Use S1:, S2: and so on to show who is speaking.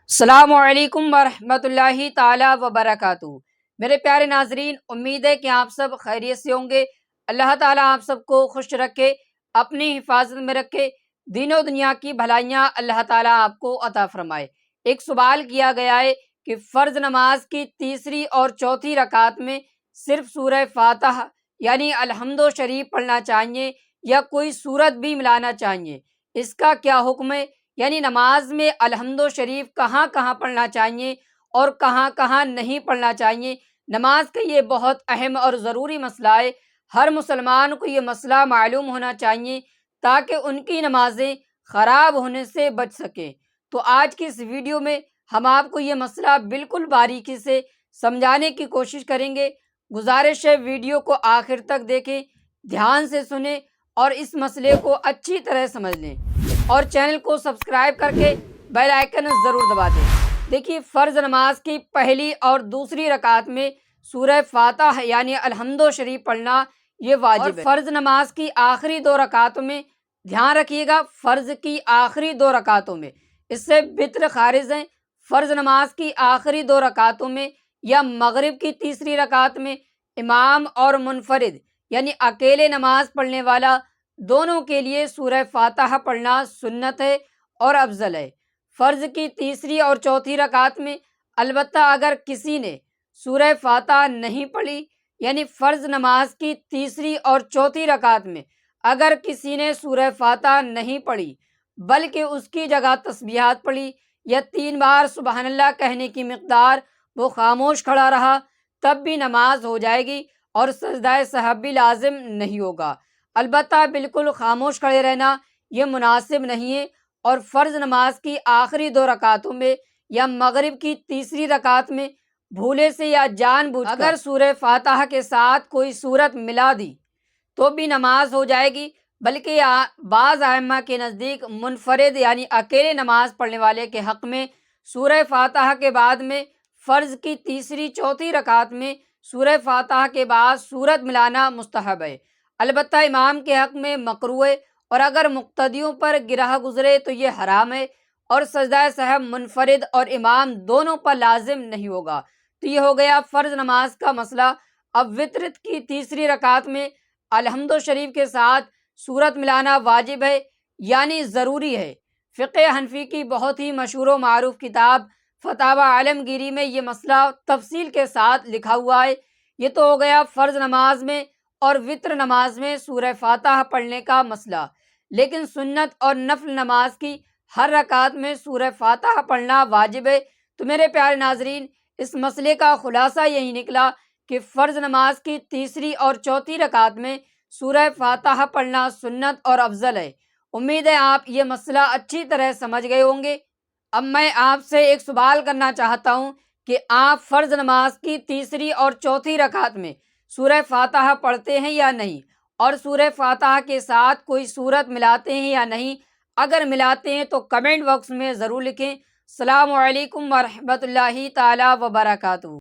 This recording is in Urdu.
S1: السلام علیکم ورحمۃ اللہ تعالی وبرکاتہ۔ میرے پیارے ناظرین، امید ہے کہ آپ سب خیریت سے ہوں گے۔ اللہ تعالیٰ آپ سب کو خوش رکھے، اپنی حفاظت میں رکھے، دین و دنیا کی بھلائیاں اللہ تعالیٰ آپ کو عطا فرمائے۔ ایک سوال کیا گیا ہے کہ فرض نماز کی تیسری اور چوتھی رکعت میں صرف سورہ فاتحہ یعنی الحمد شریف پڑھنا چاہیے یا کوئی سورت بھی ملانا چاہیے، اس کا کیا حکم ہے؟ یعنی نماز میں الحمد شریف کہاں کہاں پڑھنا چاہیے اور کہاں کہاں نہیں پڑھنا چاہیے۔ نماز کا یہ بہت اہم اور ضروری مسئلہ ہے۔ ہر مسلمان کو یہ مسئلہ معلوم ہونا چاہیے تاکہ ان کی نمازیں خراب ہونے سے بچ سکیں۔ تو آج کی اس ویڈیو میں ہم آپ کو یہ مسئلہ بالکل باریکی سے سمجھانے کی کوشش کریں گے۔ گزارش ہے ویڈیو کو آخر تک دیکھیں، دھیان سے سنیں اور اس مسئلے کو اچھی طرح سمجھ لیں، اور چینل کو سبسکرائب کر کے بیل آئیکن ضرور دبا دیں۔ دیکھیے، فرض نماز کی پہلی اور دوسری رکعت میں سورہ فاتحہ یعنی الحمد شریف پڑھنا یہ واجب ہے۔ فرض نماز کی آخری دو رکعتوں میں دھیان رکھیے گا، فرض کی آخری دو رکعتوں میں، اس سے وتر خارج ہیں۔ فرض نماز کی آخری دو رکعتوں میں یا مغرب کی تیسری رکعت میں امام اور منفرد یعنی اکیلے نماز پڑھنے والا دونوں کے لیے سورہ فاتحہ پڑھنا سنت ہے اور افضل ہے۔ فرض کی تیسری اور چوتھی رکعت میں البتہ اگر کسی نے سورہ فاتحہ نہیں پڑھی، یعنی فرض نماز کی تیسری اور چوتھی رکعت میں اگر کسی نے سورہ فاتحہ نہیں پڑھی بلکہ اس کی جگہ تسبیحات پڑھی یا 3 بار سبحان اللہ کہنے کی مقدار وہ خاموش کھڑا رہا، تب بھی نماز ہو جائے گی اور سجدہ سہو بھی لازم نہیں ہوگا۔ البتہ بالکل خاموش کھڑے رہنا یہ مناسب نہیں ہے، اور فرض نماز کی آخری دو رکعتوں میں یا مغرب کی تیسری رکعت میں بھولے سے یا جان بوجھ کر اگر سورہ فاتحہ کے ساتھ کوئی سورت ملا دی تو بھی نماز ہو جائے گی، بلکہ بعض ائمہ کے نزدیک منفرد یعنی اکیلے نماز پڑھنے والے کے حق میں سورہ فاتحہ کے بعد میں فرض کی تیسری چوتھی رکعت میں سورہ فاتحہ کے بعد سورت ملانا مستحب ہے، البتہ امام کے حق میں مکروہ ہے، اور اگر مقتدیوں پر گرہ گزرے تو یہ حرام ہے، اور سجدہ سہو منفرد اور امام دونوں پر لازم نہیں ہوگا۔ تو یہ ہو گیا فرض نماز کا مسئلہ۔ اب وتر کی تیسری رکعت میں الحمد شریف کے ساتھ سورت ملانا واجب ہے یعنی ضروری ہے۔ فقہ حنفی کی بہت ہی مشہور و معروف کتاب فتاوی عالمگیری میں یہ مسئلہ تفصیل کے ساتھ لکھا ہوا ہے۔ یہ تو ہو گیا فرض نماز میں اور وتر نماز میں سورہ فاتحہ پڑھنے کا مسئلہ، لیکن سنت اور نفل نماز کی ہر رکعت میں سورہ فاتحہ پڑھنا واجب ہے۔ تو میرے پیارے ناظرین، اس مسئلے کا خلاصہ یہی نکلا کہ فرض نماز کی تیسری اور چوتھی رکعت میں سورہ فاتحہ پڑھنا سنت اور افضل ہے۔ امید ہے آپ یہ مسئلہ اچھی طرح سمجھ گئے ہوں گے۔ اب میں آپ سے ایک سوال کرنا چاہتا ہوں کہ آپ فرض نماز کی تیسری اور چوتھی رکعت میں سورہ فاتحہ پڑھتے ہیں یا نہیں، اور سورہ فاتحہ کے ساتھ کوئی سورت ملاتے ہیں یا نہیں؟ اگر ملاتے ہیں تو کمنٹ باکس میں ضرور لکھیں۔ السلام علیکم ورحمۃ اللہ تعالی وبرکاتہ۔